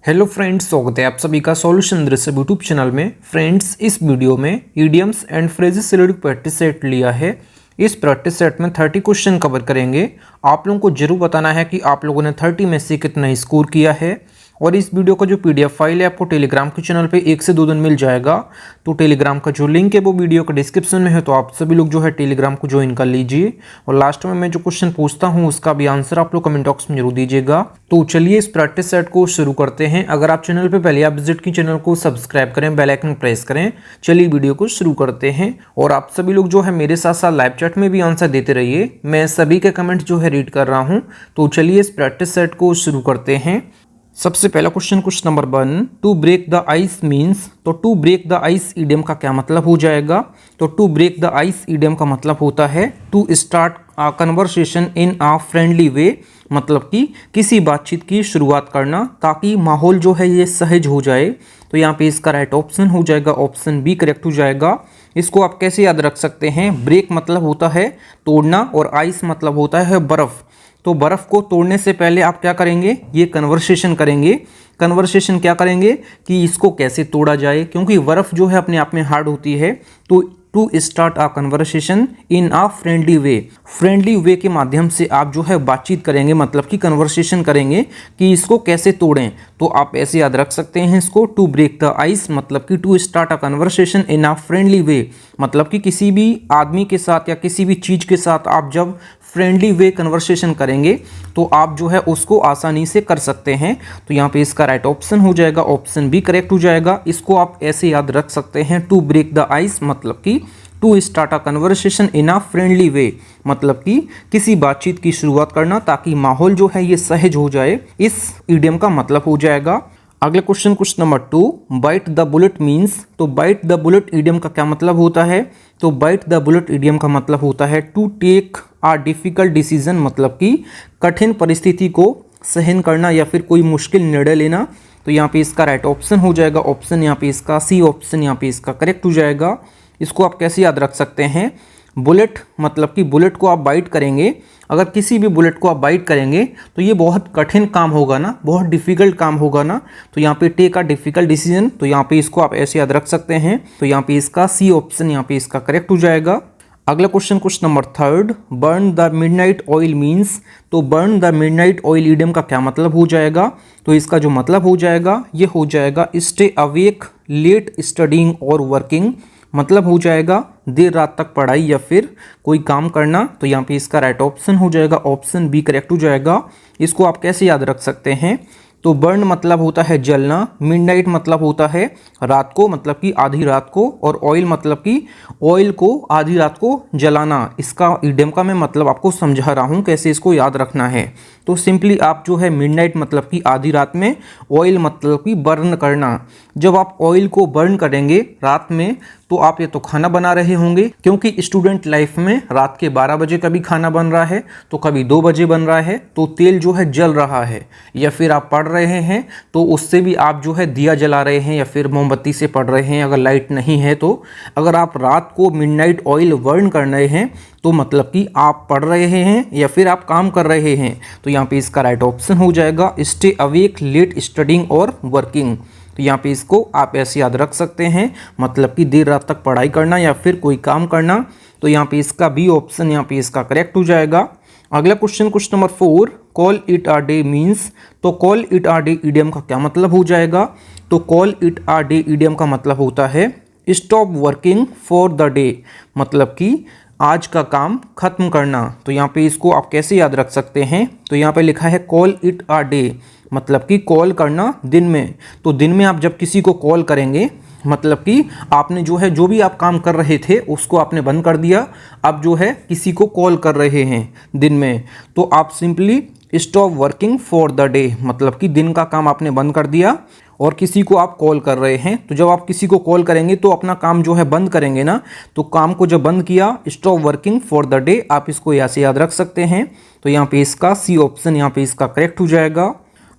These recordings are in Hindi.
हेलो फ्रेंड्स, स्वागत है आप सभी का सॉल्यूशन दृश्य यूट्यूब चैनल में। फ्रेंड्स, इस वीडियो में इडियम्स एंड फ्रेजेस से रिलेटेड प्रैक्टिस सेट लिया है। इस प्रैक्टिस सेट में 30 क्वेश्चन कवर करेंगे। आप लोगों को जरूर बताना है कि आप लोगों ने 30 में से कितना स्कोर किया है। और इस वीडियो का जो पीडीएफ फाइल है आपको टेलीग्राम के चैनल पे 1 से 2 दिन मिल जाएगा। तो टेलीग्राम का जो लिंक है वो वीडियो का डिस्क्रिप्शन में है, तो आप सभी लोग जो है टेलीग्राम को ज्वाइन कर लीजिए। और लास्ट में मैं जो क्वेश्चन पूछता हूँ उसका भी आंसर आप लोग कमेंट बॉक्स में जरूर दीजिएगा। तो चलिए इस प्रैक्टिस सेट को शुरू करते हैं। अगर आप चैनल पे पहले आप विजिट की चैनल को सब्सक्राइब करें, बेल आइकन प्रेस करें। चलिए वीडियो को शुरू करते हैं। और आप सभी लोग जो है मेरे साथ साथ लाइव चैट में भी आंसर देते रहिए, मैं सभी के कमेंट जो है रीड कर रहा हूँ। तो चलिए इस प्रैक्टिस सेट को शुरू करते हैं। सबसे पहला question number 1, to break the ice means. तो to break the ice idiom का क्या मतलब हो जाएगा? तो to break the ice idiom का मतलब होता है to start a conversation in a friendly way, मतलब कि किसी बातचीत की शुरुआत करना ताकि माहौल जो है ये सहज हो जाए। तो यहाँ पे इसका राइट ऑप्शन हो जाएगा ऑप्शन बी करेक्ट हो जाएगा। इसको आप कैसे याद रख सकते हैं? ब्रेक मतलब होता है तोड़ना और आइस मतलब होता है बर्फ़। तो बर्फ़ को तोड़ने से पहले आप क्या करेंगे? ये कन्वर्सेशन करेंगे। कन्वर्सेशन क्या करेंगे कि इसको कैसे तोड़ा जाए, क्योंकि बर्फ़ जो है अपने आप में हार्ड होती है। तो to start a conversation in a friendly way, friendly way के माध्यम से आप जो है बातचीत करेंगे, मतलब कि कन्वर्सेशन करेंगे कि इसको कैसे तोड़ें। तो आप ऐसे याद रख सकते हैं इसको, टू ब्रेक द आइस मतलब कि to start a conversation in a friendly way, मतलब कि किसी भी आदमी के साथ या किसी भी चीज़ के साथ आप जब फ्रेंडली वे कन्वर्सेशन करेंगे तो आप जो है उसको आसानी से कर सकते हैं। तो यहाँ पे इसका राइट ऑप्शन हो जाएगा ऑप्शन बी करेक्ट हो जाएगा। इसको आप ऐसे याद रख सकते हैं, टू ब्रेक द आइस मतलब कि to start a conversation in a friendly way, मतलब कि किसी बातचीत की शुरुआत करना ताकि माहौल जो है ये सहज हो जाए। इस इडियम का मतलब हो जाएगा। अगले question number 2, bite the bullet means. तो बाइट द बुलेट इडियम का क्या मतलब होता है? तो बाइट द बुलेट इडियम का मतलब होता है to take a difficult decision, मतलब कि कठिन परिस्थिति को सहन करना या फिर कोई मुश्किल निर्णय लेना। तो यहाँ पे इसका राइट ऑप्शन हो जाएगा ऑप्शन यहाँ पे इसका सी ऑप्शन यहाँ पे इसका करेक्ट हो जाएगा। इसको आप कैसे याद रख सकते हैं? बुलेट मतलब कि बुलेट को आप बाइट करेंगे, अगर किसी भी बुलेट को आप बाइट करेंगे तो ये बहुत कठिन काम होगा ना, बहुत डिफ़िकल्ट काम होगा ना। तो यहाँ पे टेक अ डिफ़िकल्ट डिसीजन, तो यहाँ पे इसको आप ऐसे याद रख सकते हैं। तो यहाँ पे इसका सी ऑप्शन यहाँ पे इसका करेक्ट हो जाएगा। अगला question number 3, burn the midnight oil means. तो burn the midnight oil idiom का क्या मतलब हो जाएगा? तो इसका जो मतलब हो जाएगा ये हो जाएगा स्टे अवेक लेट स्टडिंग और वर्किंग, मतलब हो जाएगा देर रात तक पढ़ाई या फिर कोई काम करना। तो यहाँ पे इसका राइट ऑप्शन हो जाएगा ऑप्शन बी करेक्ट हो जाएगा। इसको आप कैसे याद रख सकते हैं? तो बर्न मतलब होता है जलना, मिडनाइट मतलब होता है रात को, मतलब कि आधी रात को, और ऑयल मतलब कि ऑयल को आधी रात को जलाना। इसका इडियम का मैं मतलब आपको समझा रहा हूँ कैसे इसको याद रखना है। तो सिंपली आप जो है मिडनाइट मतलब कि आधी रात में, ऑयल मतलब कि बर्न करना। जब आप ऑयल को बर्न करेंगे रात में तो आप ये तो खाना बना रहे होंगे, क्योंकि स्टूडेंट लाइफ में रात के 12 बजे कभी खाना बन रहा है तो कभी 2 बजे बन रहा है, तो तेल जो है जल रहा है। या फिर आप पढ़ रहे हैं तो उससे भी आप जो है दिया जला रहे हैं या फिर मोमबत्ती से पढ़ रहे हैं अगर लाइट नहीं है तो। अगर आप रात को मिडनाइट ऑयल बर्न कर रहे हैं तो मतलब कि आप पढ़ रहे हैं या फिर आप काम कर रहे हैं। तो यहाँ पे इसका राइट ऑप्शन हो जाएगा स्टे अवेक लेट स्टडिंग और वर्किंग। तो यहाँ पे इसको आप ऐसे याद रख सकते हैं, मतलब कि देर रात तक पढ़ाई करना या फिर कोई काम करना। तो यहाँ पे इसका बी ऑप्शन यहाँ पे इसका करेक्ट हो जाएगा। अगला question number 4, call it a day means. तो call it a day idiom का क्या मतलब हो जाएगा? तो call it a day idiom का मतलब होता है stop working for the day, मतलब कि आज का काम खत्म करना। तो यहाँ पे इसको आप कैसे याद रख सकते हैं? तो यहाँ पे लिखा है कॉल इट अ डे, मतलब कि कॉल करना दिन में। तो दिन में आप जब किसी को कॉल करेंगे मतलब कि आपने जो है जो भी आप काम कर रहे थे उसको आपने बंद कर दिया, अब जो है किसी को कॉल कर रहे हैं दिन में, तो आप simply stop working for the day, मतलब कि दिन का काम आपने बंद कर दिया और किसी को आप कॉल कर रहे हैं। तो जब आप किसी को कॉल करेंगे तो अपना काम जो है बंद करेंगे ना, तो काम को जब बंद किया stop working for the day, आप इसको यहाँ से याद रख सकते हैं। तो यहाँ पे इसका सी ऑप्शन यहाँ पे इसका करेक्ट हो जाएगा।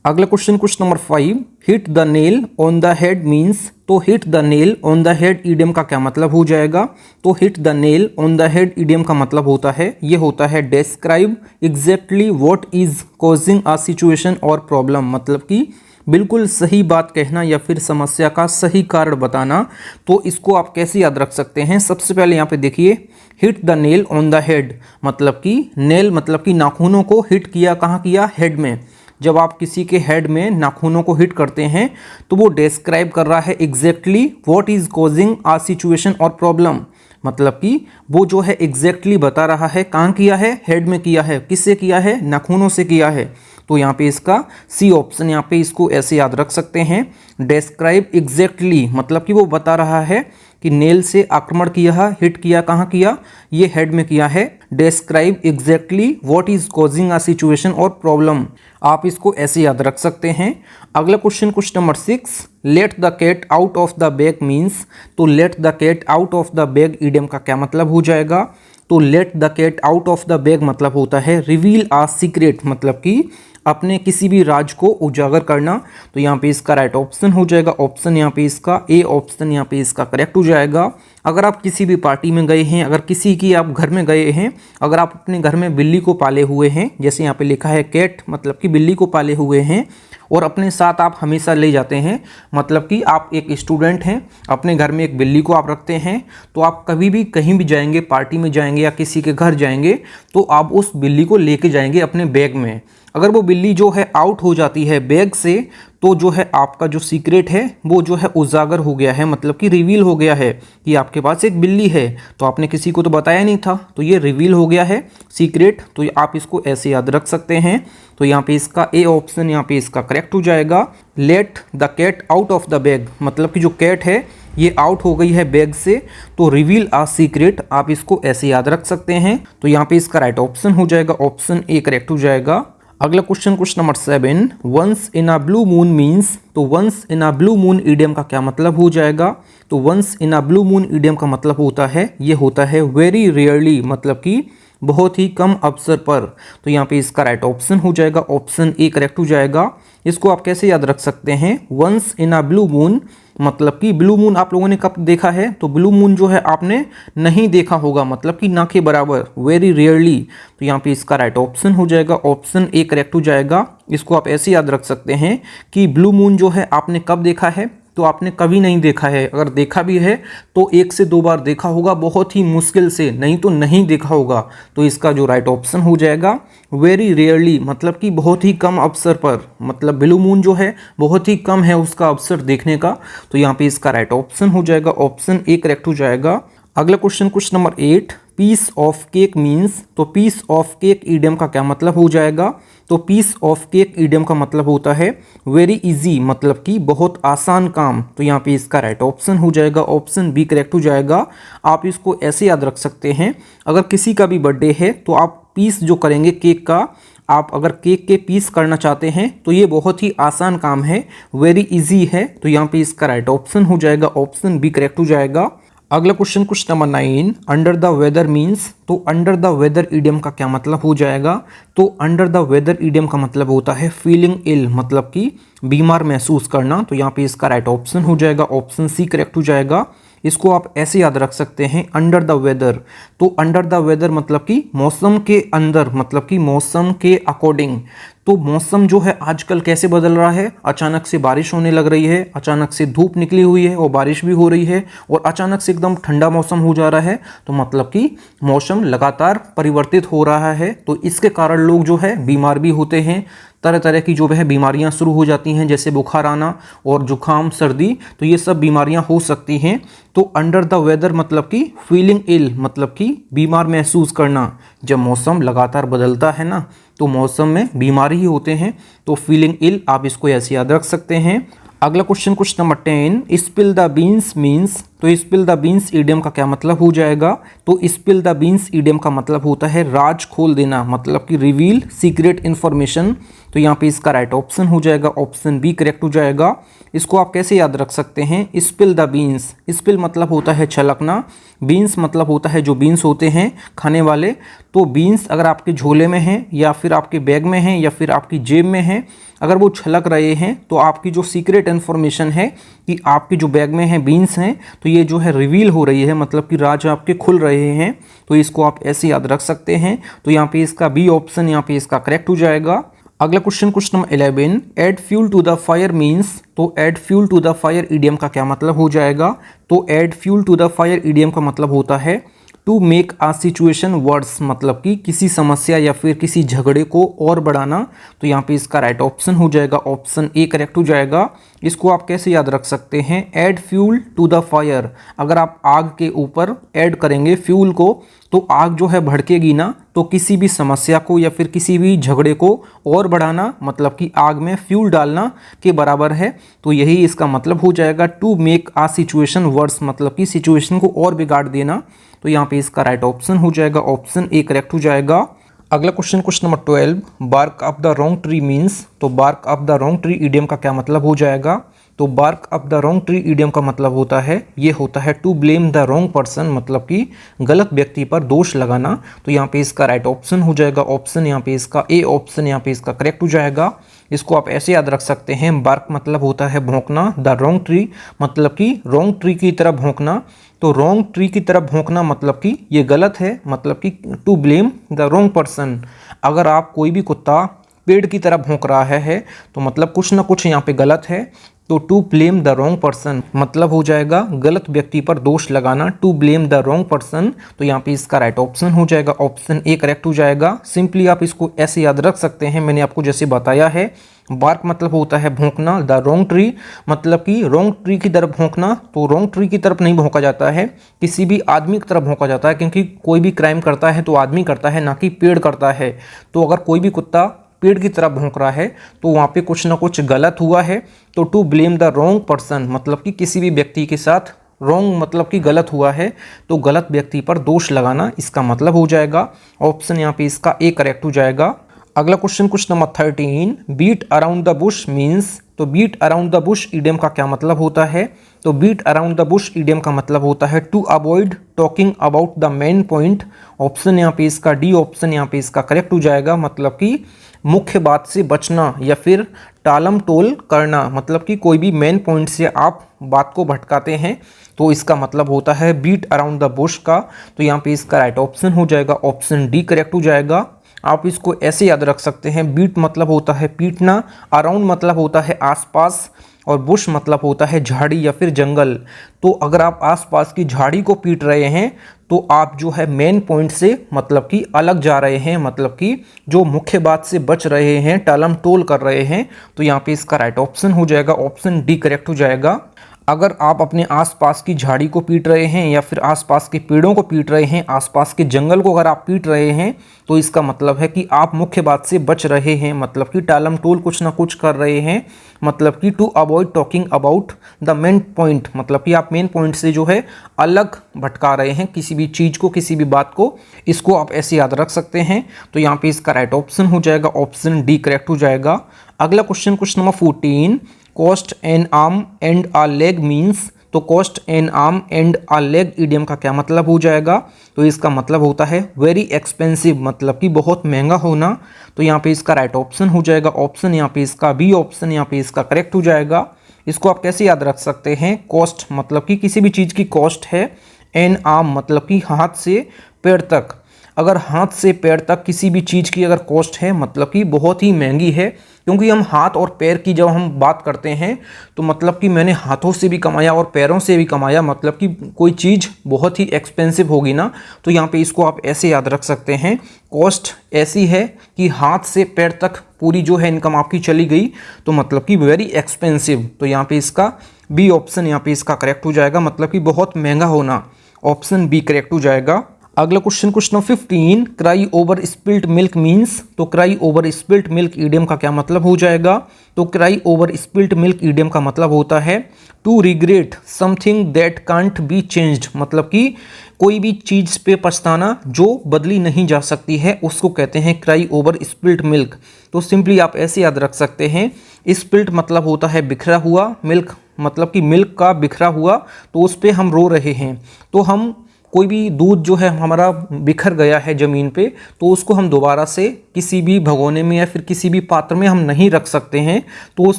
अगला question number 5, hit the nail on the head means. तो hit the nail on the head idiom का क्या मतलब हो जाएगा? तो hit the nail on the head idiom का मतलब होता है ये होता है describe exactly what is causing a situation और प्रॉब्लम, मतलब कि बिल्कुल सही बात कहना या फिर समस्या का सही कारण बताना। तो इसको आप कैसे याद रख सकते हैं, सबसे पहले यहाँ पे देखिए, hit the nail on the head, मतलब कि नेल मतलब कि नाखूनों को हिट किया, कहाँ किया, हेड में। जब आप किसी के हेड में नाखूनों को हिट करते हैं तो वो डिस्क्राइब कर रहा है exactly what is causing a situation और प्रॉब्लम, मतलब कि वो जो है एग्जैक्टली बता रहा है कहाँ किया है, हेड में किया है, किससे किया है, नाखूनों से किया है। तो यहाँ पे इसका सी ऑप्शन, यहाँ पे इसको ऐसे याद रख सकते हैं, डिस्क्राइब एग्जैक्टली, मतलब कि वो बता रहा है कि नेल से आक्रमण किया है, हिट किया, कहाँ किया, ये हेड में किया है। Describe exactly what is causing a situation और प्रॉब्लम, आप इसको ऐसे याद रख सकते हैं। अगला question number 6, let the cat out of the bag means. तो let the cat out of the bag idiom का क्या मतलब हो जाएगा। तो let the cat out of the bag मतलब होता है रिवील आ सीक्रेट, मतलब कि अपने किसी भी राज को उजागर करना। तो यहाँ पे इसका राइट ऑप्शन हो जाएगा, ऑप्शन यहाँ पे इसका ए ऑप्शन यहाँ पे इसका करेक्ट हो जाएगा। अगर आप किसी भी पार्टी में गए हैं, अगर किसी की आप घर में गए हैं, अगर आप अपने घर में बिल्ली को पाले हुए हैं, जैसे यहाँ पे लिखा है कैट, मतलब कि बिल्ली को पाले हुए हैं, और अपने साथ आप हमेशा ले जाते हैं, मतलब कि आप एक स्टूडेंट हैं, अपने घर में एक बिल्ली को आप रखते हैं, तो आप कभी भी कहीं भी जाएंगे, पार्टी में जाएंगे या किसी के घर जाएंगे, तो आप उस बिल्ली को लेके जाएंगे अपने बैग में। अगर वो बिल्ली जो है आउट हो जाती है बैग से, तो जो है आपका जो सीक्रेट है वो जो है उजागर हो गया है, मतलब कि रिवील हो गया है कि आपके पास एक बिल्ली है, तो आपने किसी को तो बताया नहीं था, तो ये रिवील हो गया है सीक्रेट। तो आप इसको ऐसे याद रख सकते हैं। तो यहाँ पे इसका ए ऑप्शन यहाँ पे इसका करेक्ट हो जाएगा। Let the cat out of the bag, मतलब कि जो कैट है ये आउट हो गई है बैग से, तो रिवील आ सीक्रेट, आप इसको ऐसे याद रख सकते हैं। तो यहाँ पे इसका राइट ऑप्शन हो जाएगा, ऑप्शन ए करेक्ट हो जाएगा। अगला question number 7, once in a blue moon means. तो once in a blue moon idiom का क्या मतलब हो जाएगा। तो once in a blue moon idiom का मतलब होता है, ये होता है वेरी रेयरली, मतलब कि बहुत ही कम अवसर पर। तो यहाँ पे इसका राइट ऑप्शन हो जाएगा, ऑप्शन ए करेक्ट हो जाएगा। इसको आप कैसे याद रख सकते हैं, once in a blue moon, मतलब कि ब्लू मून आप लोगों ने कब देखा है, तो ब्लू मून जो है आपने नहीं देखा होगा, मतलब कि ना के बराबर, वेरी रेयरली। तो यहाँ पे इसका राइट ऑप्शन हो जाएगा, ऑप्शन ए करेक्ट हो जाएगा। इसको आप ऐसे याद रख सकते हैं कि ब्लू मून जो है आपने कब देखा है, तो आपने कभी नहीं देखा है, अगर देखा भी है तो 1 से 2 बार देखा होगा, बहुत ही मुश्किल से, नहीं तो नहीं देखा होगा। तो इसका जो राइट ऑप्शन हो जाएगा वेरी रेयरली, मतलब कि बहुत ही कम अवसर पर, मतलब ब्लू मून जो है बहुत ही कम है उसका अवसर देखने का। तो यहाँ पे इसका राइट ऑप्शन हो जाएगा, ऑप्शन ए करेक्ट हो जाएगा। अगला question number 8, piece of cake means. तो पीस ऑफ केक इडियम का क्या मतलब हो जाएगा। तो पीस ऑफ केक इडियम का मतलब होता है वेरी इजी, मतलब कि बहुत आसान काम। तो यहाँ पे इसका राइट ऑप्शन हो जाएगा, ऑप्शन बी करेक्ट हो जाएगा। आप इसको ऐसे याद रख सकते हैं, अगर किसी का भी बर्थडे है तो आप पीस जो करेंगे केक का, आप अगर केक के पीस करना चाहते हैं तो ये बहुत ही आसान काम है, वेरी इजी है। तो यहाँ पे इसका राइट ऑप्शन हो जाएगा, ऑप्शन बी करेक्ट हो जाएगा। अगला question number 9, under the weather means. तो अंडर द वेदर इडियम का क्या मतलब हो जाएगा। तो अंडर द वेदर इडियम का मतलब होता है फीलिंग इल, मतलब कि बीमार महसूस करना। तो यहाँ पे इसका राइट ऑप्शन हो जाएगा, ऑप्शन सी करेक्ट हो जाएगा। इसको आप ऐसे याद रख सकते हैं, अंडर द वेदर। तो अंडर द वेदर मतलब कि मौसम के अंदर, मतलब कि मौसम के अकॉर्डिंग। तो मौसम जो है आजकल कैसे बदल रहा है, अचानक से बारिश होने लग रही है, अचानक से धूप निकली हुई है और बारिश भी हो रही है, और अचानक से एकदम ठंडा मौसम हो जा रहा है। तो मतलब कि मौसम लगातार परिवर्तित हो रहा है, तो इसके कारण लोग जो है बीमार भी होते हैं, तरह तरह की जो है बीमारियां शुरू हो जाती हैं, जैसे बुखार आना और जुखाम, सर्दी, तो ये सब बीमारियां हो सकती हैं। तो अंडर द वेदर मतलब कि फीलिंग इल, मतलब कि बीमार महसूस करना। जब मौसम लगातार बदलता है ना, तो मौसम में बीमारी ही होते हैं, तो फीलिंग इल, आप इसको ऐसे याद रख सकते हैं। अगला question number 10, spill the beans means. तो स्पिल द बीन्स इडियम का क्या मतलब हो जाएगा। तो स्पिल द बीन्स इडियम का मतलब होता है राज खोल देना, मतलब कि रिवील सीक्रेट इन्फॉर्मेशन। तो यहाँ पे इसका राइट ऑप्शन हो जाएगा, ऑप्शन बी करेक्ट हो जाएगा। इसको आप कैसे याद रख सकते हैं, स्पिल द बीन्स, स्पिल मतलब होता है छलकना, बीन्स मतलब होता है जो बीन्स होते हैं खाने वाले। तो बीन्स अगर आपके झोले में हैं या फिर आपके बैग में हैं या फिर आपकी जेब में हैं, अगर वो छलक रहे हैं तो आपकी जो सीक्रेट इन्फॉर्मेशन है कि आपके जो बैग में है बीन्स हैं, तो ये जो है रिवील हो रही है, मतलब कि राज आपके खुल रहे हैं। तो इसको आप ऐसे याद रख सकते हैं। तो यहाँ पे इसका बी ऑप्शन यहाँ पे इसका करेक्ट हो जाएगा। अगला question number 11, add fuel to the fire means. तो add fuel to the fire idiom का क्या मतलब हो जाएगा? तो add fuel to the fire idiom का मतलब होता है to make a situation worse, मतलब कि किसी समस्या या फिर किसी झगड़े को और बढ़ाना। तो यहाँ पे इसका राइट ऑप्शन हो जाएगा ऑप्शन ए करेक्ट हो जाएगा। इसको आप कैसे याद रख सकते हैं? Add fuel to the fire, अगर आप आग के ऊपर ऐड करेंगे फ्यूल को तो आग जो है भड़केगी ना, तो किसी भी समस्या को या फिर किसी भी झगड़े को और बढ़ाना मतलब कि आग में फ्यूल डालना के बराबर है। तो यही इसका मतलब हो जाएगा to make a situation worse, मतलब कि सिचुएशन को और बिगाड़ देना। तो यहाँ पे इसका राइट ऑप्शन हो जाएगा ऑप्शन ए करेक्ट हो जाएगा। अगला question number 12, bark up the wrong tree means. तो bark up the wrong tree idiom का क्या मतलब हो जाएगा? तो bark up the wrong tree idiom का मतलब होता है, ये होता है to blame the wrong person, मतलब कि गलत व्यक्ति पर दोष लगाना। तो यहाँ पे इसका राइट ऑप्शन हो जाएगा ऑप्शन यहाँ पे इसका ए ऑप्शन यहाँ पे इसका करेक्ट हो जाएगा। इसको आप ऐसे याद रख सकते हैं, बार्क मतलब होता है भौंकना, द रॉन्ग ट्री मतलब कि रॉन्ग ट्री की तरह भौंकना। तो रॉन्ग ट्री की तरफ भौंकना मतलब कि ये गलत है, मतलब कि to blame the wrong person. अगर आप कोई भी कुत्ता पेड़ की तरफ भौंक रहा है तो मतलब कुछ ना कुछ यहाँ पे गलत है। तो to blame the wrong person मतलब हो जाएगा गलत व्यक्ति पर दोष लगाना, to blame the wrong person. तो यहाँ पे इसका राइट ऑप्शन हो जाएगा ऑप्शन ए करेक्ट हो जाएगा। सिंपली आप इसको ऐसे याद रख सकते हैं, मैंने आपको जैसे बताया है। बार्क मतलब होता है भौंकना, द रॉन्ग ट्री मतलब कि रॉन्ग ट्री की तरफ भौंकना। तो रॉन्ग ट्री की तरफ नहीं भौंका जाता है, किसी भी आदमी की तरफ भौंका जाता है, क्योंकि कोई भी क्राइम करता है तो आदमी करता है, ना कि पेड़ करता है। तो अगर कोई भी कुत्ता पेड़ की तरफ भौंक रहा है तो वहाँ पे कुछ ना कुछ गलत हुआ है। तो to blame the wrong person मतलब कि किसी भी व्यक्ति के साथ रॉन्ग मतलब कि गलत हुआ है, तो गलत व्यक्ति पर दोष लगाना इसका मतलब हो जाएगा। ऑप्शन यहाँ पे इसका ए करेक्ट हो जाएगा। अगला question number 13, beat around the bush means. तो beat around the bush idiom का क्या मतलब होता है? तो beat around the bush idiom का मतलब होता है to avoid talking about the main point. Option यहाँ पे इसका डी ऑप्शन यहाँ पे इसका करेक्ट हो जाएगा। मतलब कि मुख्य बात से बचना या फिर टालम टोल करना, मतलब कि कोई भी मेन पॉइंट से आप बात को भटकाते हैं, तो इसका मतलब होता है बीट अराउंड द बुश का। तो यहाँ पे इसका राइट ऑप्शन हो जाएगा ऑप्शन डी करेक्ट हो जाएगा। आप इसको ऐसे याद रख सकते हैं, बीट मतलब होता है पीटना, अराउंड मतलब होता है आसपास, और बुश मतलब होता है झाड़ी या फिर जंगल। तो अगर आप आसपास की झाड़ी को पीट रहे हैं तो आप जो है मेन पॉइंट से मतलब कि अलग जा रहे हैं, मतलब कि जो मुख्य बात से बच रहे हैं, टालम टोल कर रहे हैं। तो यहाँ पे इसका राइट ऑप्शन हो जाएगा ऑप्शन डी करेक्ट हो जाएगा। अगर आप अपने आसपास की झाड़ी को पीट रहे हैं या फिर आसपास के पेड़ों को पीट रहे हैं, आसपास के जंगल को अगर आप पीट रहे हैं, तो इसका मतलब है कि आप मुख्य बात से बच रहे हैं, मतलब कि टालम टोल कुछ ना कुछ कर रहे हैं। मतलब कि to avoid talking about the main point, मतलब कि आप मेन पॉइंट से जो है अलग भटका रहे हैं किसी भी चीज़ को, किसी भी बात को। इसको आप ऐसे याद रख सकते हैं। तो यहाँ पे इसका राइट ऑप्शन हो जाएगा ऑप्शन डी करेक्ट हो जाएगा। अगला question number 14, cost an arm and a leg means. तो cost an arm and a leg idiom का क्या मतलब हो जाएगा? तो इसका मतलब होता है वेरी एक्सपेंसिव, मतलब कि बहुत महंगा होना। तो यहाँ पे इसका राइट ऑप्शन हो जाएगा ऑप्शन यहाँ पे इसका बी ऑप्शन यहाँ पे इसका करेक्ट हो जाएगा। इसको आप कैसे याद रख सकते हैं? कॉस्ट मतलब कि किसी भी चीज़ की कॉस्ट है, एन आर्म मतलब कि हाथ से पैर तक। अगर हाथ से पैर तक किसी भी चीज़ की अगर कॉस्ट है मतलब कि बहुत ही महंगी है, क्योंकि हम हाथ और पैर की जब हम बात करते हैं तो मतलब कि मैंने हाथों से भी कमाया और पैरों से भी कमाया, मतलब कि कोई चीज़ बहुत ही एक्सपेंसिव होगी ना। तो यहाँ पे इसको आप ऐसे याद रख सकते हैं, कॉस्ट ऐसी है कि हाथ से पैर तक पूरी जो है इनकम आपकी चली गई, तो मतलब कि वेरी एक्सपेंसिव। तो यहाँ पे इसका बी ऑप्शन यहाँ पे इसका करेक्ट हो जाएगा, मतलब कि बहुत महंगा होना, ऑप्शन बी करेक्ट हो जाएगा। अगला question number 15, cry over spilt milk means. तो cry over spilt milk idiom का क्या मतलब हो जाएगा? तो cry over spilt milk idiom का मतलब होता है to regret something that can't be changed, मतलब कि कोई भी चीज़ पे पछताना जो बदली नहीं जा सकती है, उसको कहते हैं क्राई ओवर स्पिल्ट मिल्क। तो सिंपली आप ऐसे याद रख सकते हैं, स्पिल्ट मतलब होता है बिखरा हुआ, मिल्क मतलब कि मिल्क का बिखरा हुआ, तो उस पर हम रो रहे हैं। तो हम कोई भी दूध जो है हमारा बिखर गया है ज़मीन पे, तो उसको हम दोबारा से किसी भी भगोने में या फिर किसी भी पात्र में हम नहीं रख सकते हैं, तो उस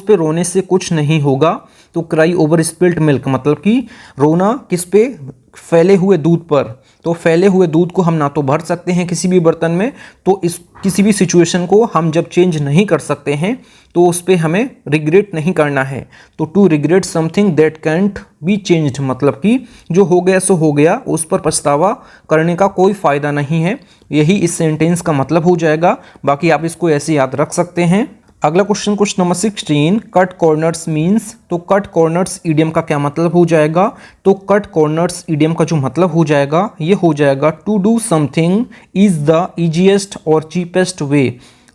पे रोने से कुछ नहीं होगा। तो क्राई ओवर स्पिल्ट मिल्क मतलब कि रोना किस पे? फैले हुए दूध पर। तो फैले हुए दूध को हम ना तो भर सकते हैं किसी भी बर्तन में, तो इस किसी भी सिचुएशन को हम जब चेंज नहीं कर सकते हैं तो उस पर हमें रिग्रेट नहीं करना है। तो to regret something that can't be changed, मतलब कि जो हो गया सो हो गया, उस पर पछतावा करने का कोई फ़ायदा नहीं है। यही इस सेंटेंस का मतलब हो जाएगा। बाकी आप इसको ऐसे याद रख सकते हैं। अगला question number 16, cut corners means. तो कट कॉर्नर्स ईडियम का क्या मतलब हो जाएगा? तो कट कॉर्नर्स ईडियम का जो मतलब हो जाएगा ये हो जाएगा to do something is the easiest और चीपेस्ट वे।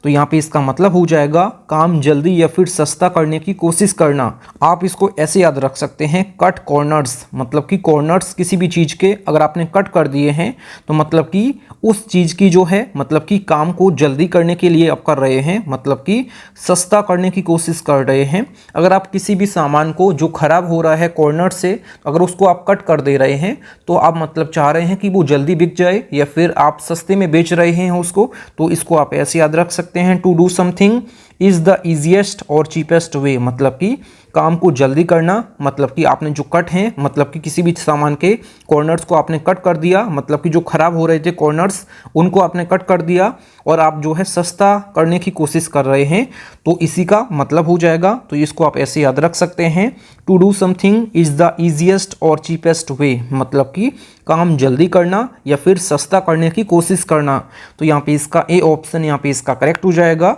तो यहाँ पे इसका मतलब हो जाएगा काम जल्दी या फिर सस्ता करने की कोशिश करना। आप इसको ऐसे याद रख सकते हैं, कट कॉर्नर्स मतलब कि कॉर्नर्स किसी भी चीज़ के अगर आपने कट कर दिए हैं तो मतलब कि उस चीज़ की जो है मतलब कि काम को जल्दी करने के लिए आप कर रहे हैं, मतलब कि सस्ता करने की कोशिश कर रहे हैं। अगर आप किसी भी सामान को जो खराब हो रहा है कॉर्नर से अगर उसको आप कट कर दे रहे हैं तो आप मतलब चाह रहे हैं कि वो जल्दी बिक जाए या फिर आप सस्ते में बेच रहे हैं उसको, तो इसको आप ऐसे याद रख सकते हैं, to do something is the easiest और चीपेस्ट वे, मतलब कि काम को जल्दी करना, मतलब कि आपने जो कट हैं मतलब कि किसी भी सामान के कॉर्नर्स को आपने कट कर दिया, मतलब कि जो खराब हो रहे थे कॉर्नर्स उनको आपने कट कर दिया और आप जो है सस्ता करने की कोशिश कर रहे हैं, तो इसी का मतलब हो जाएगा। तो इसको आप ऐसे याद रख सकते हैं, to do something is the easiest और चीपेस्ट वे, मतलब कि काम जल्दी करना या फिर सस्ता करने की कोशिश करना। तो यहाँ पे इसका ए ऑप्शन यहाँ पे इसका करेक्ट हो जाएगा।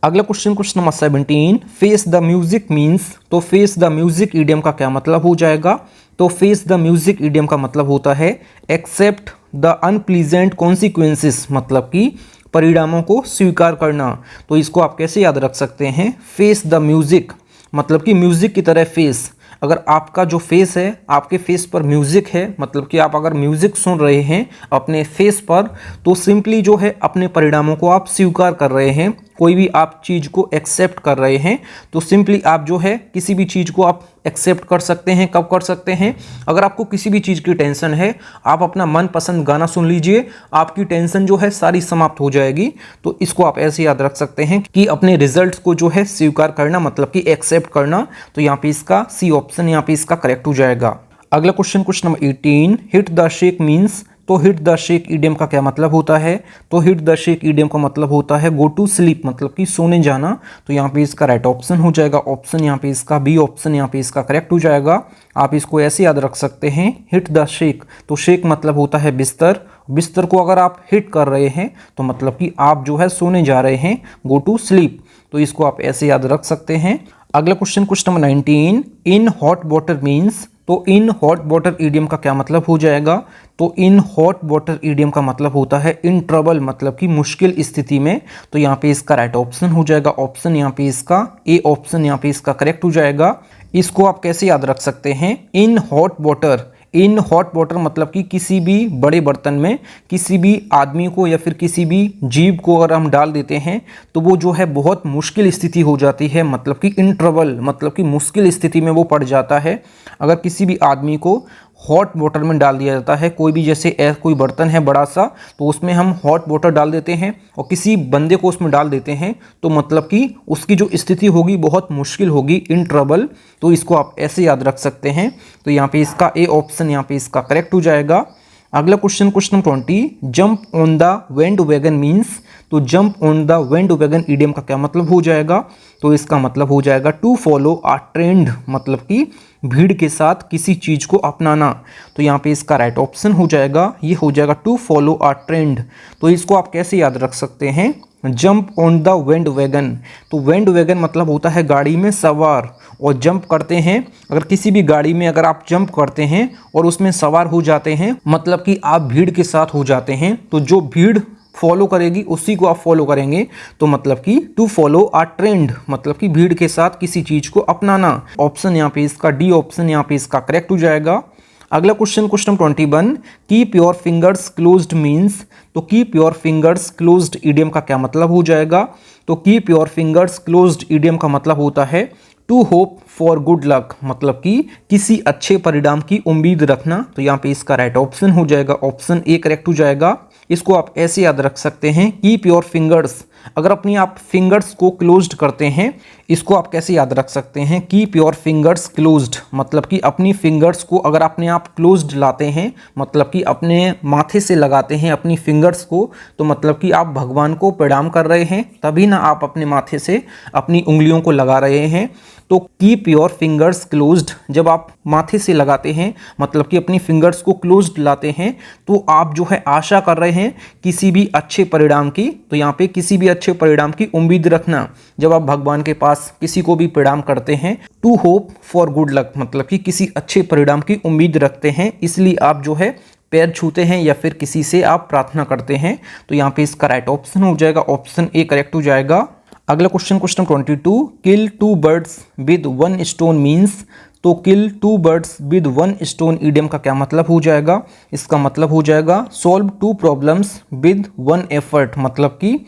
अगला question number 17, face the music means. तो फेस द म्यूजिक ईडियम का क्या मतलब हो जाएगा? तो फेस द म्यूजिक ईडियम का मतलब होता है एक्सेप्ट द अनप्लीजेंट कॉन्सिक्वेंसेस, मतलब कि परिणामों को स्वीकार करना। तो इसको आप कैसे याद रख सकते हैं, फेस द म्यूजिक मतलब कि म्यूजिक की तरह फेस। अगर आपका जो फेस है आपके फेस पर म्यूजिक है, मतलब कि आप अगर म्यूजिक सुन रहे हैं अपने फेस पर, तो सिंपली जो है अपने परिणामों को आप स्वीकार कर रहे हैं, कोई भी आप चीज़ को एक्सेप्ट कर रहे हैं। तो सिंपली आप जो है किसी भी चीज़ को आप एक्सेप्ट कर सकते हैं। कब कर सकते हैं? अगर आपको किसी भी चीज़ की टेंशन है, आप अपना मनपसंद गाना सुन लीजिए, आपकी टेंशन जो है सारी समाप्त हो जाएगी। तो इसको आप ऐसे याद रख सकते हैं कि अपने रिजल्ट्स को जो है स्वीकार करना, मतलब कि एक्सेप्ट करना। तो यहाँ पे इसका सी ऑप्शन यहाँ पे इसका करेक्ट हो जाएगा। अगला question number 18, hit the shake means. तो हिट द शेक ईडियम का क्या मतलब होता है? तो हिट द शेक ईडियम का मतलब होता है गो टू स्लीप, मतलब कि सोने जाना। तो यहाँ पे इसका राइट ऑप्शन हो जाएगा, ऑप्शन यहाँ पे इसका बी ऑप्शन यहाँ पे इसका करेक्ट हो जाएगा। आप इसको ऐसे याद रख सकते हैं, हिट द शेक। तो शेक मतलब होता है बिस्तर, बिस्तर को अगर आप हिट कर रहे हैं तो मतलब कि आप जो है सोने जा रहे हैं, गो टू स्लीप। तो इसको आप ऐसे याद रख सकते हैं। अगला question number 19, in hot water means. तो इन हॉट वाटर ईडियम का क्या मतलब हो जाएगा? तो इन हॉट वाटर ईडियम का मतलब होता है इन ट्रबल, मतलब कि मुश्किल स्थिति में। तो यहाँ पे इसका राइट ऑप्शन हो जाएगा, ऑप्शन यहाँ पे इसका ए ऑप्शन यहाँ पे इसका करेक्ट हो जाएगा। इसको आप कैसे याद रख सकते हैं, in hot water. In hot water मतलब कि किसी भी बड़े बर्तन में किसी भी आदमी को या फिर किसी भी जीव को अगर हम डाल देते हैं तो वो जो है बहुत मुश्किल स्थिति हो जाती है, मतलब कि इन ट्रबल मतलब कि मुश्किल स्थिति में वो पड़ जाता है। अगर किसी भी आदमी को हॉट वाटर में डाल दिया जाता है, कोई भी जैसे कोई बर्तन है बड़ा सा तो उसमें हम हॉट वाटर डाल देते हैं और किसी बंदे को उसमें डाल देते हैं, तो मतलब कि उसकी जो स्थिति होगी बहुत मुश्किल होगी, इन ट्रबल। तो इसको आप ऐसे याद रख सकते हैं। तो यहाँ पे इसका ए ऑप्शन यहाँ पे इसका करेक्ट हो जाएगा। अगला question 20, jump on the bandwagon means. तो jump on the bandwagon idiom का क्या मतलब हो जाएगा? तो इसका मतलब हो जाएगा टू फॉलो अ ट्रेंड, मतलब कि भीड़ के साथ किसी चीज़ को अपनाना। तो यहाँ पे इसका राइट ऑप्शन हो जाएगा, ये हो जाएगा टू फॉलो अ ट्रेंड। तो इसको आप कैसे याद रख सकते हैं, jump on the bandwagon. तो वेंड वैगन मतलब होता है गाड़ी में सवार, और जंप करते हैं अगर किसी भी गाड़ी में अगर आप जंप करते हैं और उसमें सवार हो जाते हैं, मतलब कि आप भीड़ के साथ हो जाते हैं। तो जो भीड़ फॉलो करेगी उसी को आप फॉलो करेंगे, तो मतलब कि टू फॉलो अ ट्रेंड, मतलब कि भीड़ के साथ किसी चीज को अपनाना। ऑप्शन यहाँ पे इसका डी ऑप्शन यहाँ पे इसका करेक्ट हो जाएगा। अगला question 21, keep your fingers closed means. तो keep your fingers closed idiom का क्या मतलब हो जाएगा? तो keep your fingers closed idiom का मतलब होता है to hope for good luck, मतलब कि किसी अच्छे परिणाम की उम्मीद रखना। तो यहाँ पे इसका राइट ऑप्शन हो जाएगा, ऑप्शन ए करेक्ट हो जाएगा। इसको आप ऐसे याद रख सकते हैं, कीप योर फिंगर्स अगर अपनी आप फिंगर्स को क्लोज्ड करते हैं, इसको आप कैसे याद रख सकते हैं, कीप योर फिंगर्स क्लोज्ड, मतलब कि अपनी फिंगर्स को अगर अपने आप क्लोज्ड लाते हैं, मतलब कि अपने माथे से लगाते हैं अपनी फिंगर्स को, तो मतलब कि आप भगवान को प्रणाम कर रहे हैं, तभी ना आप अपने माथे से अपनी उंगलियों को लगा रहे हैं। तो कीप योर फिंगर्स क्लोज्ड, जब आप माथे से लगाते हैं मतलब कि अपनी फिंगर्स को क्लोज्ड लाते हैं, तो आप जो है आशा कर रहे हैं किसी भी अच्छे परिणाम की। तो यहाँ पे किसी भी अच्छे परिणाम की उम्मीद रखना, जब आप भगवान के पास किसी को भी प्रणाम करते हैं। To hope for good luck, मतलब कि किसी अच्छे परिणाम की उम्मीद रखते हैं, इसलिए आप जो है पैर छूते हैं या फिर किसी से आप प्रार्थना करते हैं। तो यहाँ पे इसका राइट ऑप्शन हो जाएगा ऑप्शन ए करेक्ट हो जाएगा। अगला question 22, kill 2 birds with 1 stone means. तो किल 2 बर्ड्स विद 1 स्टोन ईडियम का क्या मतलब हो जाएगा, इसका मतलब हो जाएगा सॉल्व 2 प्रॉब्लम्स विद 1 एफर्ट, मतलब कि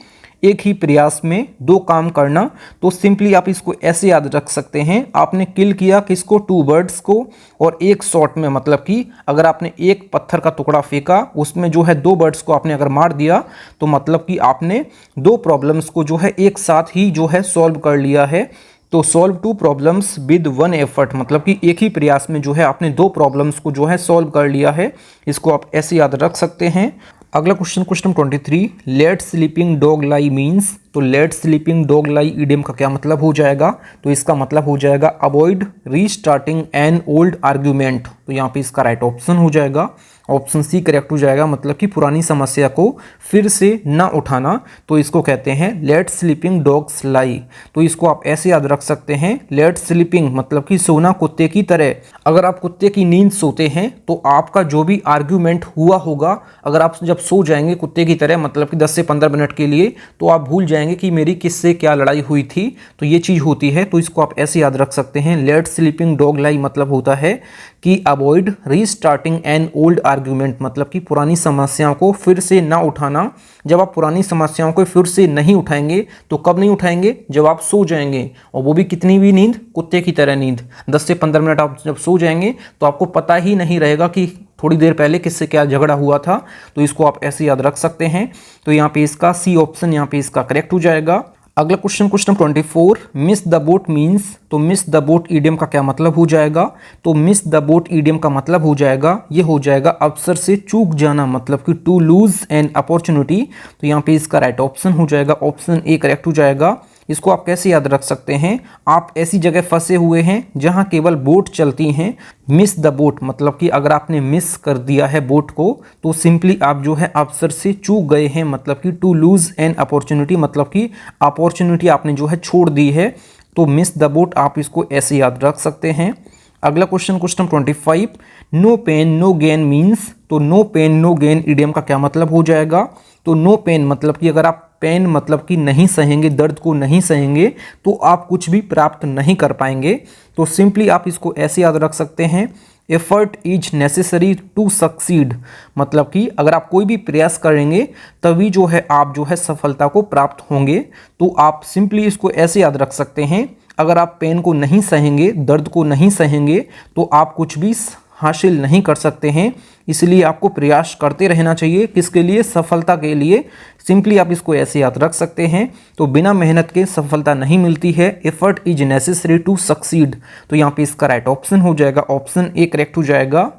एक ही प्रयास में 2 काम करना। तो सिंपली आप इसको ऐसे याद रख सकते हैं, आपने किल किया किसको, 2 बर्ड्स को, और एक शॉट में, मतलब कि अगर आपने एक पत्थर का टुकड़ा फेंका, उसमें जो है 2 बर्ड्स को आपने अगर मार दिया, तो मतलब कि आपने 2 प्रॉब्लम्स को जो है एक साथ ही जो है सॉल्व कर लिया है। तो सॉल्व 2 प्रॉब्लम्स विद 1 एफर्ट, मतलब कि एक ही प्रयास में जो है आपने 2 प्रॉब्लम्स को जो है सॉल्व कर लिया है, इसको आप ऐसे याद रख सकते हैं। अगला question 23, let sleeping dog lie means. तो let sleeping dog lie idiom का क्या मतलब हो जाएगा, तो इसका मतलब हो जाएगा avoid restarting an old argument. तो यहाँ पे इसका राइट ऑप्शन हो जाएगा ऑप्शन सी करेक्ट हो जाएगा, मतलब कि पुरानी समस्या को फिर से ना उठाना। तो इसको कहते हैं लेट स्लीपिंग डॉग्स लाई। तो इसको आप ऐसे याद रख सकते हैं, लेट स्लीपिंग मतलब कि सोना कुत्ते की तरह। अगर आप कुत्ते की नींद सोते हैं तो आपका जो भी आर्ग्यूमेंट हुआ होगा, अगर आप जब सो जाएंगे कुत्ते की तरह, मतलब कि 10 से 15 मिनट के लिए, तो आप भूल जाएंगे कि मेरी किससे क्या लड़ाई हुई थी। तो ये चीज़ होती है, तो इसको आप ऐसे याद रख सकते हैं, लेट स्लीपिंग डॉग लाई मतलब होता है कि avoid restarting an old argument, मतलब कि पुरानी समस्याओं को फिर से ना उठाना। जब आप पुरानी समस्याओं को फिर से नहीं उठाएंगे तो कब नहीं उठाएंगे, जब आप सो जाएंगे, और वो भी कितनी भी नींद, कुत्ते की तरह नींद। 10 से 15 मिनट आप जब सो जाएंगे तो आपको पता ही नहीं रहेगा कि थोड़ी देर पहले किससे क्या झगड़ा हुआ था। तो इसको आप ऐसे याद रख सकते हैं। तो यहाँ पे इसका सी ऑप्शन यहाँ पे इसका करेक्ट हो जाएगा। अगला question 24, miss the boat means. तो मिस द बोट ईडियम का क्या मतलब हो जाएगा, तो मिस द बोट ईडियम का मतलब हो जाएगा, ये हो जाएगा अवसर से चूक जाना, मतलब कि टू लूज एन अपॉर्चुनिटी। तो यहाँ पे इसका राइट ऑप्शन हो जाएगा ऑप्शन ए करेक्ट हो जाएगा। इसको आप कैसे याद रख सकते हैं, आप ऐसी जगह फंसे हुए हैं जहां केवल बोट चलती हैं। मिस द बोट मतलब कि अगर आपने मिस कर दिया है बोट को, तो सिंपली आप जो है अवसर से चूक गए हैं, मतलब कि टू लूज एन अपॉर्चुनिटी, मतलब कि अपॉर्चुनिटी आपने जो है छोड़ दी है। तो मिस द बोट आप इसको ऐसे याद रख सकते हैं। अगला question 25, no pain no gain means. तो no pain no gain idiom का क्या मतलब हो जाएगा, तो नो पेन मतलब कि अगर आप पेन मतलब कि नहीं सहेंगे, दर्द को नहीं सहेंगे, तो आप कुछ भी प्राप्त नहीं कर पाएंगे। तो सिंपली आप इसको ऐसे याद रख सकते हैं, effort is necessary to succeed, मतलब कि अगर आप कोई भी प्रयास करेंगे तभी जो है आप जो है सफलता को प्राप्त होंगे। तो आप सिंपली इसको ऐसे याद रख सकते हैं, अगर आप पेन को नहीं सहेंगे, दर्द को नहीं सहेंगे, तो आप कुछ भी हासिल नहीं कर सकते हैं। इसलिए आपको प्रयास करते रहना चाहिए, किसके लिए, सफलता के लिए। सिंपली आप इसको ऐसे याद रख सकते हैं। तो बिना मेहनत के सफलता नहीं मिलती है, effort is necessary to succeed. तो यहाँ पे इसका राइट ऑप्शन हो जाएगा ऑप्शन ए करेक्ट हो जाएगा।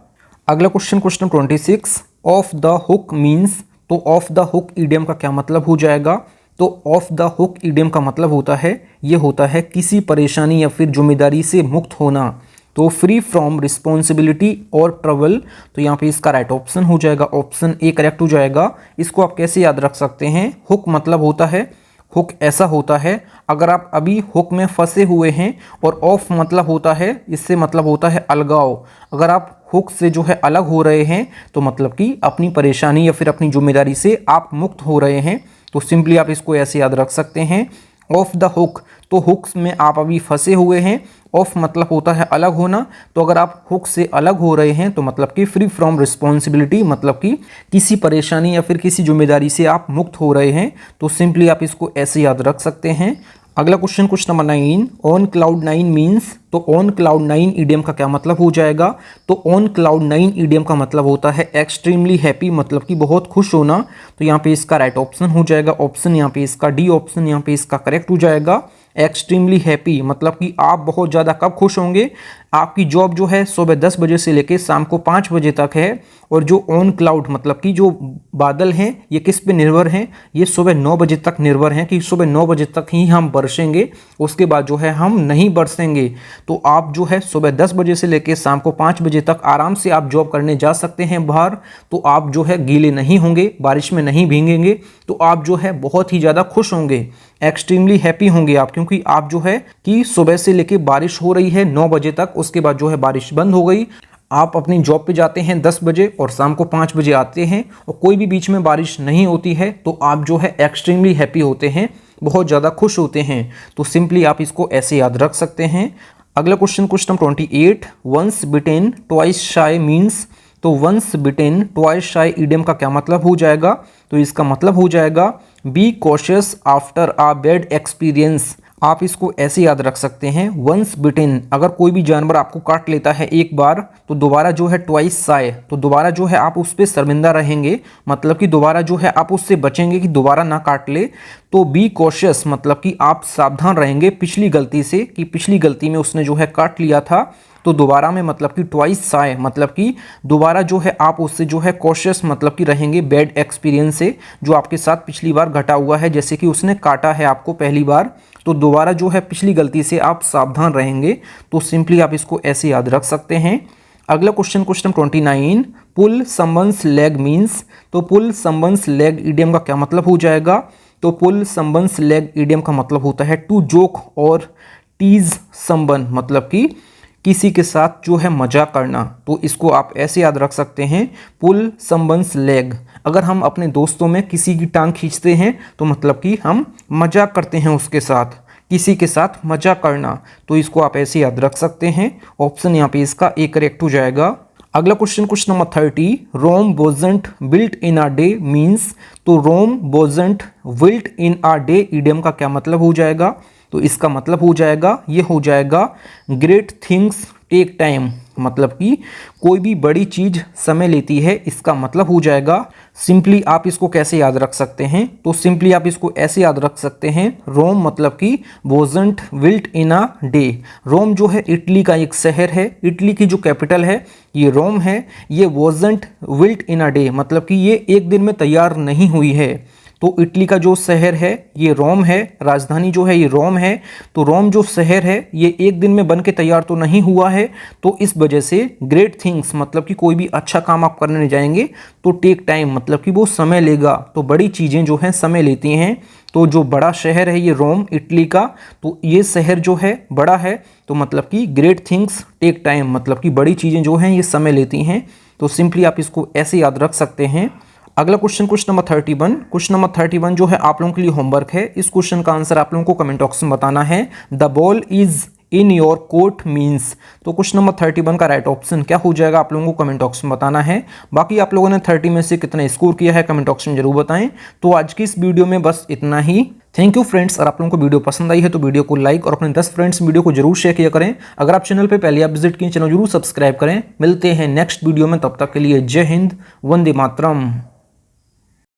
अगला question 26, of the hook means. तो ऑफ द हुक ईडियम का क्या मतलब हो जाएगा, तो ऑफ द हुक ईडियम का मतलब होता है, ये होता है किसी परेशानी या फिर जिम्मेदारी से मुक्त होना। तो फ्री फ्रॉम रिस्पॉन्सिबिलिटी और ट्रबल। तो यहाँ पे इसका राइट ऑप्शन हो जाएगा ऑप्शन ए करेक्ट हो जाएगा। इसको आप कैसे याद रख सकते हैं, हुक मतलब होता है, हुक ऐसा होता है अगर आप अभी हुक में फंसे हुए हैं, और ऑफ मतलब होता है, इससे मतलब होता है अलगाव। अगर आप हुक से जो है अलग हो रहे हैं तो मतलब कि अपनी परेशानी या फिर अपनी जिम्मेदारी से आप मुक्त हो रहे हैं। तो सिंपली आप इसको ऐसे याद रख सकते हैं, ऑफ द हुक। तो हुक्स में आप अभी फंसे हुए हैं, ऑफ मतलब होता है अलग होना। तो अगर आप हुक से अलग हो रहे हैं तो मतलब कि फ्री फ्रॉम रिस्पॉन्सिबिलिटी, मतलब कि किसी परेशानी या फिर किसी जिम्मेदारी से आप मुक्त हो रहे हैं। तो सिंपली आप इसको ऐसे याद रख सकते हैं। अगला question number 9, on cloud 9 means. तो ऑन क्लाउड 9 ईडियम का क्या मतलब हो जाएगा? तो ऑन क्लाउड 9 ईडियम का मतलब होता है एक्सट्रीमली हैप्पी, मतलब कि बहुत खुश होना। तो यहाँ पे इसका राइट ऑप्शन हो जाएगा ऑप्शन, यहाँ पे इसका डी ऑप्शन यहाँ पे इसका करेक्ट हो जाएगा। एक्सट्रीमली हैप्पी मतलब कि आप बहुत ज़्यादा कब खुश होंगे? आपकी जॉब जो है सुबह 10 बजे से लेकर शाम को 5 बजे तक है, और जो ऑन क्लाउड मतलब कि जो बादल हैं ये किस पे निर्भर हैं? ये सुबह 9 बजे तक निर्भर हैं कि सुबह 9 बजे तक ही हम बरसेंगे, उसके बाद जो है हम नहीं बरसेंगे। तो आप जो है सुबह 10 बजे से लेकर शाम को 5 बजे तक आराम से आप जॉब करने जा सकते हैं बाहर। तो आप जो है गीले नहीं होंगे, बारिश में नहीं भीगेंगे, तो आप जो है बहुत ही ज़्यादा खुश होंगे, एक्सट्रीमली हैप्पी होंगे आप, क्योंकि आप जो है कि सुबह से लेके बारिश हो रही है 9 बजे तक, उसके बाद जो है बारिश बंद हो गई, आप अपनी जॉब पे जाते हैं 10 बजे और शाम को 5 बजे आते हैं और कोई भी बीच में बारिश नहीं होती है, तो आप जो है एक्सट्रीमली हैप्पी होते हैं, बहुत ज़्यादा खुश होते हैं। तो सिंपली आप इसको ऐसे याद रख सकते हैं। अगला क्वेश्चन नंबर 28, वंस बिटेन ट्वाइस शाय मीन्स। तो वंस बिटेन ट्वाइस शाय ईडियम का क्या मतलब हो जाएगा? तो इसका मतलब हो जाएगा be cautious after a bad experience. आप इसको ऐसे याद रख सकते हैं, वंस बिटेन, अगर कोई भी जानवर आपको काट लेता है एक बार, तो दोबारा जो है ट्वाइस शाय, तो दोबारा जो है आप उस पर शर्मिंदा रहेंगे, मतलब कि दोबारा जो है आप उससे बचेंगे कि दोबारा ना काट ले। तो बी कॉशियस मतलब कि आप सावधान रहेंगे पिछली गलती से, कि पिछली गलती में उसने जो है काट लिया था, तो दोबारा में मतलब कि ट्वाइस शाय मतलब कि दोबारा जो है आप उससे जो है कॉशियस मतलब कि रहेंगे बैड एक्सपीरियंस से, जो आपके साथ पिछली बार घटा हुआ है, जैसे कि उसने काटा है आपको पहली बार, तो दोबारा जो है पिछली गलती से आप सावधान रहेंगे। तो सिंपली आप इसको ऐसे याद रख सकते हैं। अगला क्वेश्चन नंबर 29, पुल समवन्स लेग मीन्स। तो पुल समवन्स लेग ईडियम का क्या मतलब हो जाएगा? तो पुल समवन्स लेग ईडियम का मतलब होता है टू जोक और टीज समवन, मतलब कि किसी के साथ जो है मजाक करना। तो इसको आप ऐसे याद रख सकते हैं, पुल समवन्स लेग, अगर हम अपने दोस्तों में किसी की टांग खींचते हैं तो मतलब कि हम मजाक करते हैं उसके साथ, किसी के साथ मजाक करना। तो इसको आप ऐसे याद रख सकते हैं, ऑप्शन यहाँ पे इसका ए करेक्ट हो जाएगा। अगला question number 30, Rome wasn't built in a day means. तो Rome wasn't built in a day idiom का क्या मतलब हो जाएगा? तो इसका मतलब हो जाएगा, ये हो जाएगा ग्रेट थिंग्स टेक टाइम, मतलब कि कोई भी बड़ी चीज़ समय लेती है, इसका मतलब हो जाएगा। सिंपली आप इसको कैसे याद रख सकते हैं? तो सिंपली आप इसको ऐसे याद रख सकते हैं, रोम मतलब कि wasn't built in a day. Rome जो है इटली का एक शहर है, इटली की जो कैपिटल है ये रोम है। ये wasn't built in a day मतलब कि ये एक दिन में तैयार नहीं हुई है। तो इटली का जो शहर है ये रोम है, राजधानी जो है ये रोम है। तो रोम जो शहर है ये एक दिन में बन के तैयार तो नहीं हुआ है, तो इस वजह से ग्रेट थिंग्स मतलब कि कोई भी अच्छा काम आप करने जाएंगे तो टेक टाइम मतलब कि वो समय लेगा। तो बड़ी चीज़ें जो हैं समय लेती हैं। तो जो बड़ा शहर है ये रोम इटली का, तो ये शहर जो है बड़ा है, तो मतलब कि ग्रेट थिंग्स टेक टाइम मतलब कि बड़ी चीज़ें जो हैं ये समय लेती हैं। तो सिंपली आप इसको ऐसे याद रख सकते हैं। अगला क्वेश्चन नंबर 31, क्वेश्चन नंबर 31 जो है आप लोगों के लिए होमवर्क है। इस क्वेश्चन का आंसर आप लोगों को कमेंट बॉक्स में बताना है। The ball is in your court means. तो क्वेश्चन नंबर 31 का राइट ऑप्शन क्या हो जाएगा आप लोगों को कमेंट बॉक्स में बताना है। बाकी आप लोगों ने 30 में से कितना स्कोर किया है कमेंट बॉक्स में जरूर बताएं। तो आज की इस वीडियो में बस इतना ही। Thank you friends. और आप लोगों को वीडियो पसंद आई है तो वीडियो को लाइक और अपने 10 फ्रेंड्स वीडियो को जरूर शेयर किया करें। अगर आप चैनल पे पहले आप विजिट किए चैनल जरूर सब्सक्राइब करें। मिलते हैं नेक्स्ट वीडियो में, तब तक के लिए जय हिंद, वंदे मातरम।